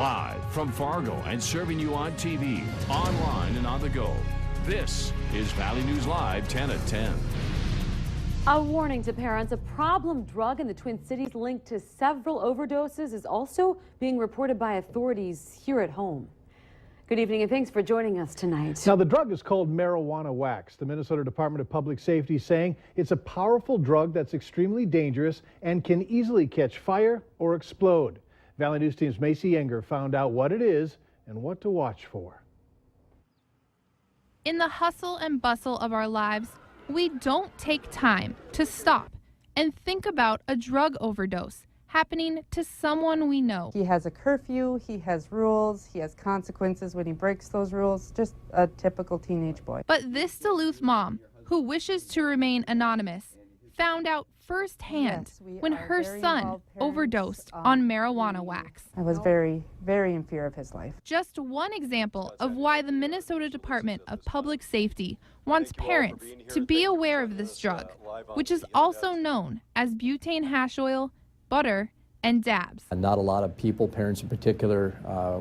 Live from Fargo and serving you on TV, online, and on the go. This is Valley News Live 10 at 10. A warning to parents, a problem drug in the Twin Cities linked to several overdoses is also being reported by authorities here at home. Good evening and thanks for joining us tonight. Now, the drug is called marijuana wax. The Minnesota Department of Public Safety is saying it's a powerful drug that's extremely dangerous and can easily catch fire or explode. Valley News Team's Macy Enger found out what it is and what to watch for. In the hustle and bustle of our lives, we don't take time to stop and think about a drug overdose happening to someone we know. He has a curfew, he has rules, he has consequences when he breaks those rules, just a typical teenage boy. But this Duluth mom, who wishes to remain anonymous, found out firsthand when her son overdosed on marijuana wax. I was very, very in fear of his life. Just one example of why the Minnesota Department of Public Safety wants parents to be aware of this drug, which is also known as butane hash oil, butter, and dabs. Not a lot of people, parents in particular,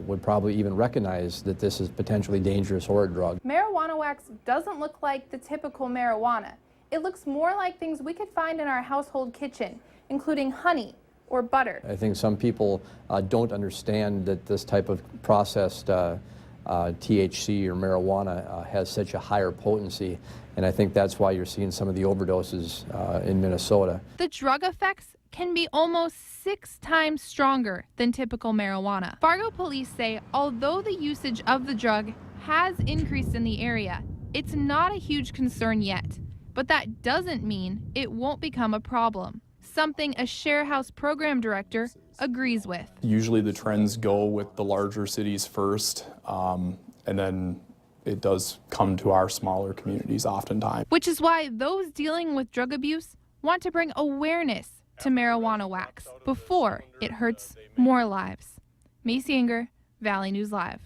would probably even recognize that this is potentially dangerous or a drug. Marijuana wax doesn't look like the typical marijuana. It looks more like things we could find in our household kitchen, including honey or butter. I think some people don't understand that this type of processed THC or marijuana has such a higher potency, and I think that's why you're seeing some of the overdoses in Minnesota. The drug effects can be almost 6 times stronger than typical marijuana. Fargo police say although the usage of the drug has increased in the area, it's not a huge concern yet. But that doesn't mean it won't become a problem, something a Share House program director agrees with. Usually the trends go with the larger cities first, and then it does come to our smaller communities oftentimes. Which is why those dealing with drug abuse want to bring awareness to marijuana wax before it hurts more lives. Macy Enger, Valley News Live.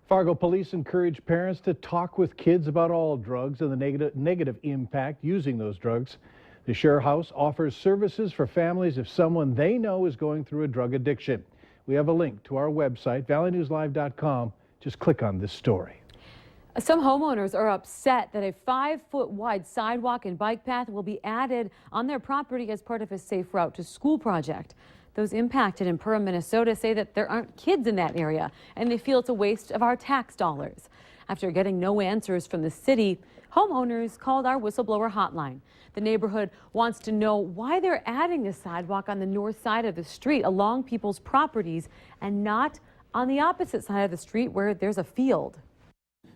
Fargo police encourage parents to talk with kids about all drugs and the negative impact using those drugs. The Share House offers services for families if someone they know is going through a drug addiction. We have a link to our website, valleynewslive.com. Just click on this story. Some homeowners are upset that a 5-foot wide sidewalk and bike path will be added on their property as part of a Safe Route to School project. Those impacted in Perham, Minnesota say that there aren't kids in that area and they feel it's a waste of our tax dollars. After getting no answers from the city, homeowners called our whistleblower hotline. The neighborhood wants to know why they're adding a sidewalk on the north side of the street along people's properties and not on the opposite side of the street where there's a field.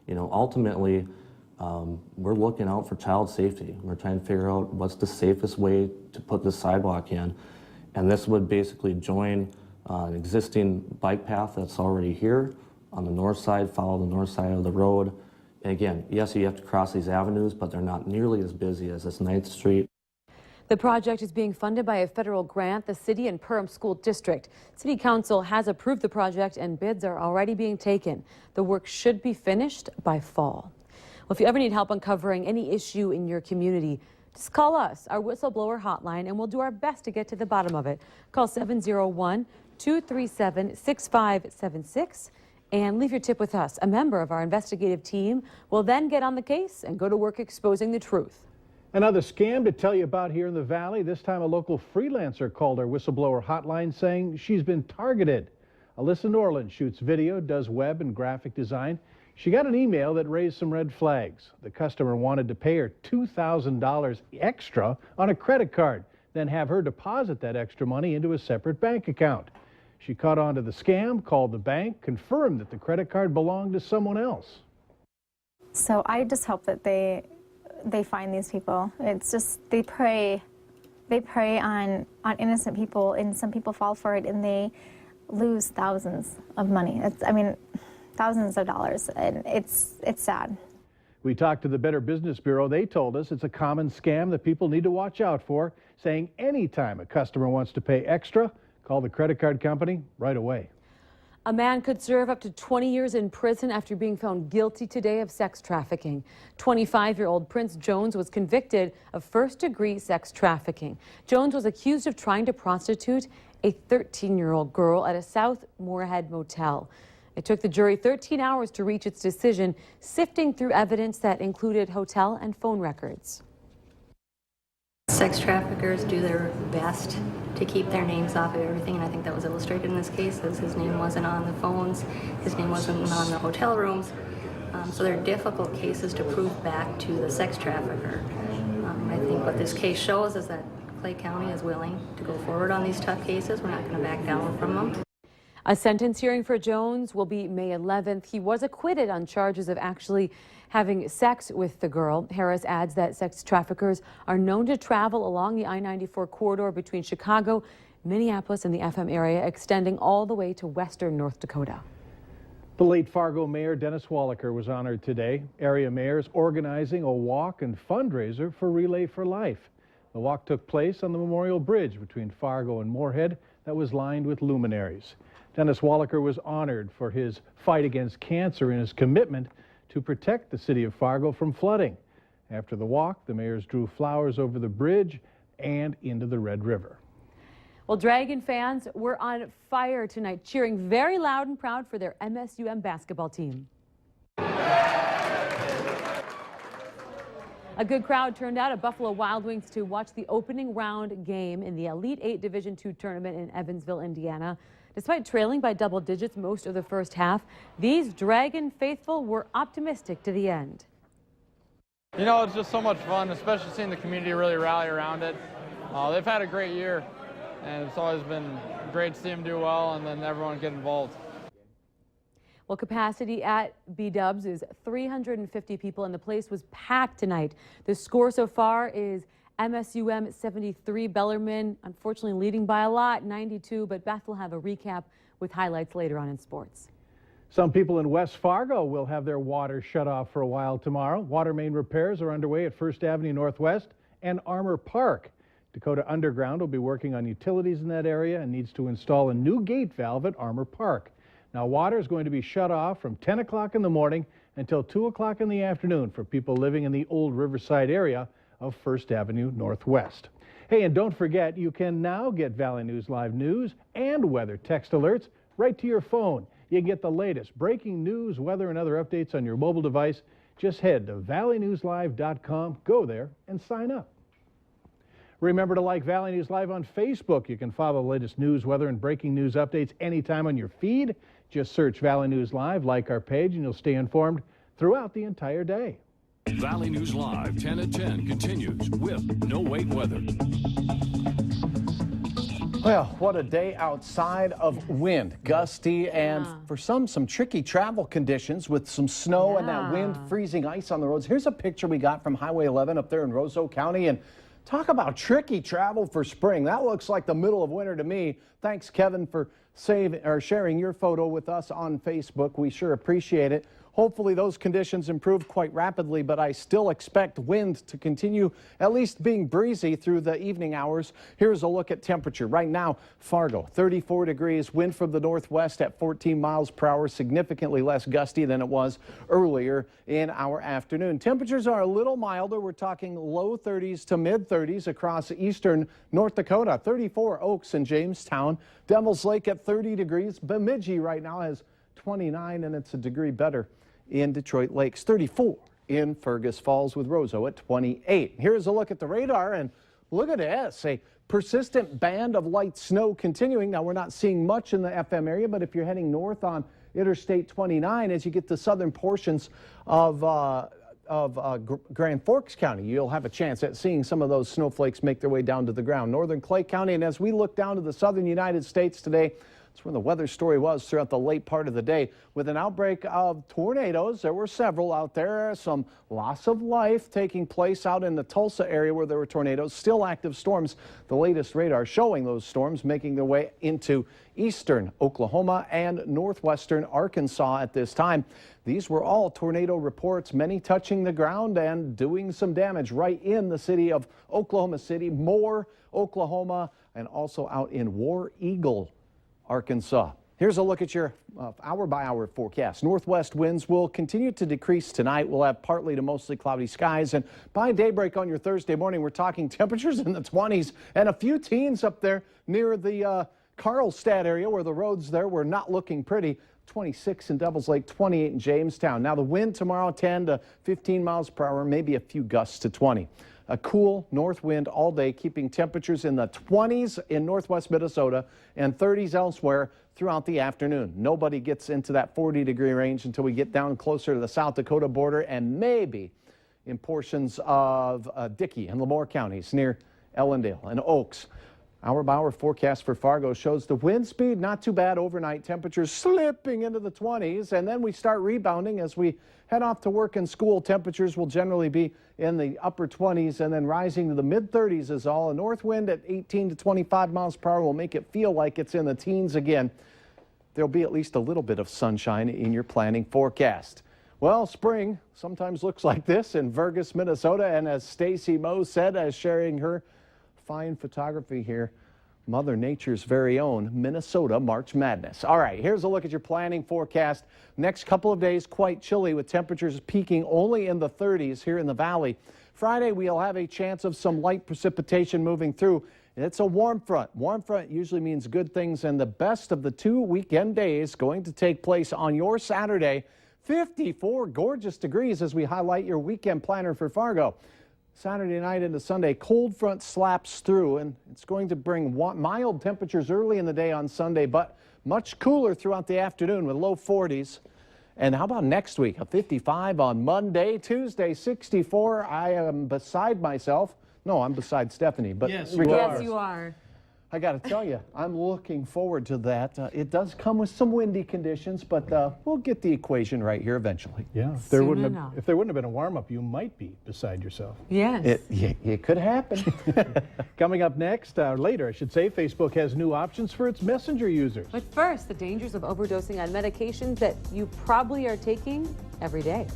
You know, ultimately, we're looking out for child safety. We're trying to figure out what's the safest way to put this sidewalk in. And this would basically join an existing bike path that's already here on the north side, follow the north side of the road. And again, yes, you have to cross these avenues, but they're not nearly as busy as this 9th Street. The project is being funded by a federal grant, the city and Perham School District. City Council has approved the project and bids are already being taken. The work should be finished by fall. Well, if you ever need help uncovering any issue in your community, just call us, our whistleblower hotline, and we'll do our best to get to the bottom of it. Call 701-237-6576 and leave your tip with us. A member of our investigative team will then get on the case and go to work exposing the truth. Another scam to tell you about here in the Valley. This time a local freelancer called our whistleblower hotline saying she's been targeted. Alyssa Norland shoots video, does web and graphic design. She got an email that raised some red flags. The customer wanted to pay her $2,000 extra on a credit card, then have her deposit that extra money into a separate bank account. She caught on to the scam, called the bank, confirmed that the credit card belonged to someone else. So I just hope that they find these people. It's just they prey on innocent people, and some people fall for it and they lose thousands of money. Thousands of dollars, and it's sad. We talked to the Better Business Bureau. They told us it's a common scam that people need to watch out for, saying anytime a customer wants to pay extra, call the credit card company right away. A man could serve up to 20 years in prison after being found guilty today of sex trafficking. 25-year-old Prince Jones was convicted of first-degree sex trafficking. Jones was accused of trying to prostitute a 13-year-old girl at a South Moorhead motel. It took the jury 13 hours to reach its decision, sifting through evidence that included hotel and phone records. Sex traffickers do their best to keep their names off of everything, and I think that was illustrated in this case, as his name wasn't on the phones, his name wasn't on the hotel rooms. So they're difficult cases to prove back to the sex trafficker. I think what this case shows is that Clay County is willing to go forward on these tough cases. We're not going to back down from them. A sentence hearing for Jones will be May 11th. He was acquitted on charges of actually having sex with the girl. Harris adds that sex traffickers are known to travel along the I-94 corridor between Chicago, Minneapolis, and the FM area, extending all the way to western North Dakota. The late Fargo Mayor Dennis Wallaker was honored today. Area mayors organizing a walk and fundraiser for Relay for Life. The walk took place on the Memorial Bridge between Fargo and Moorhead that was lined with luminaries. Dennis Wallaker was honored for his fight against cancer and his commitment to protect the city of Fargo from flooding. After the walk, the mayors drew flowers over the bridge and into the Red River. Well, Dragon fans were on fire tonight, cheering very loud and proud for their MSUM basketball team. A good crowd turned out at Buffalo Wild Wings to watch the opening round game in the Elite 8 Division II tournament in Evansville, Indiana. Despite trailing by double digits most of the first half, these Dragon faithful were optimistic to the end. You know, it's just so much fun, especially seeing the community really rally around it. They've had a great year, and it's always been great to see them do well and then everyone get involved. Well, capacity at B-Dubs is 350 people, and the place was packed tonight. The score so far is MSUM 73, Bellarmine unfortunately leading by a lot, 92, but Beth will have a recap with highlights later on in sports. Some people in West Fargo will have their water shut off for a while tomorrow. Water main repairs are underway at First Avenue Northwest and Armour Park. Dakota Underground will be working on utilities in that area and needs to install a new gate valve at Armour Park. Now, water is going to be shut off from 10 o'clock in the morning until 2 o'clock in the afternoon for people living in the old Riverside area of First Avenue Northwest. Hey, and don't forget, you can now get Valley News Live news and weather text alerts right to your phone. You can get the latest breaking news, weather, and other updates on your mobile device. Just head to valleynewslive.com, go there, and sign up. Remember to like Valley News Live on Facebook. You can follow the latest news, weather, and breaking news updates anytime on your feed. Just search Valley News Live, like our page, and you'll stay informed throughout the entire day. Valley News Live 10 at 10 continues with no wait weather. Well, what a day outside of wind, gusty, and for some tricky travel conditions with some snow and that wind, freezing ice on the roads. Here's a picture we got from Highway 11 up there in Roseau County, and talk about tricky travel for spring. That looks like the middle of winter to me. Thanks, Kevin, for sharing your photo with us on Facebook. We sure appreciate it. Hopefully those conditions improve quite rapidly, but I still expect wind to continue at least being breezy through the evening hours. Here's a look at temperature. Right now, Fargo, 34 degrees, wind from the northwest at 14 miles per hour, significantly less gusty than it was earlier in our afternoon. Temperatures are a little milder. We're talking low 30s to mid 30s across eastern North Dakota. 34 Oaks and Jamestown. Devil's Lake at 30 degrees. Bemidji right now has 29, and it's a degree better in Detroit Lakes. 34 in Fergus Falls with Roseau at 28. Here's a look at the radar, and look at this, a persistent band of light snow continuing. Now, we're not seeing much in the FM area, but if you're heading north on Interstate 29, as you get to southern portions of Grand Forks County, you'll have a chance at seeing some of those snowflakes make their way down to the ground. Northern Clay County, and as we look down to the southern United States today, that's where the weather story was throughout the late part of the day. With an outbreak of tornadoes, there were several out there. Some loss of life taking place out in the Tulsa area where there were tornadoes. Still active storms. The latest radar showing those storms making their way into eastern Oklahoma and northwestern Arkansas at this time. These were all tornado reports, many touching the ground and doing some damage right in the city of Oklahoma City, Moore, Oklahoma, and also out in War Eagle, Arkansas. Here's a look at your hour-by-hour forecast. Northwest winds will continue to decrease tonight. We'll have partly to mostly cloudy skies, and by daybreak on your Thursday morning, we're talking temperatures in the 20s and a few teens up there near the Carlstadt area where the roads there were not looking pretty. 26 in Devils Lake, 28 in Jamestown. Now the wind tomorrow 10 to 15 miles per hour, maybe a few gusts to 20. A cool north wind all day, keeping temperatures in the 20s in northwest Minnesota and 30s elsewhere throughout the afternoon. Nobody gets into that 40-degree range until we get down closer to the South Dakota border and maybe in portions of Dickey and Lemoore counties near Ellendale and Oaks. Hour-by-hour forecast for Fargo shows the wind speed not too bad overnight. Temperatures slipping into the 20s, and then we start rebounding as we head off to work and school. Temperatures will generally be in the upper 20s and then rising to the mid-30s is all. A north wind at 18 to 25 miles per hour will make it feel like it's in the teens again. There'll be at least a little bit of sunshine in your planning forecast. Well, spring sometimes looks like this in Vergas, Minnesota, and as Stacy Moe said, as sharing her fine photography here, Mother Nature's very own Minnesota March Madness. All right, here's a look at your planning forecast. Next couple of days quite chilly with temperatures peaking only in the 30s here in the valley. Friday we'll have a chance of some light precipitation moving through. It's a warm front. Warm front usually means good things, and the best of the 2 weekend days going to take place on your Saturday. 54 gorgeous degrees as we highlight your weekend planner for Fargo. Saturday night into Sunday, cold front slaps through, and it's going to bring mild temperatures early in the day on Sunday, but much cooler throughout the afternoon with low 40s. And how about next week? A 55 on Monday, Tuesday 64. I am beside myself. No, I'm beside Stephanie. But yes, you are. I got to tell you, I'm looking forward to that. It does come with some windy conditions, but we'll get the equation right here eventually. Yeah, if there wouldn't have been a warm-up, you might be beside yourself. Yes. It could happen. Coming up next, later, I should say, Facebook has new options for its Messenger users. But first, the dangers of overdosing on medications that you probably are taking every day.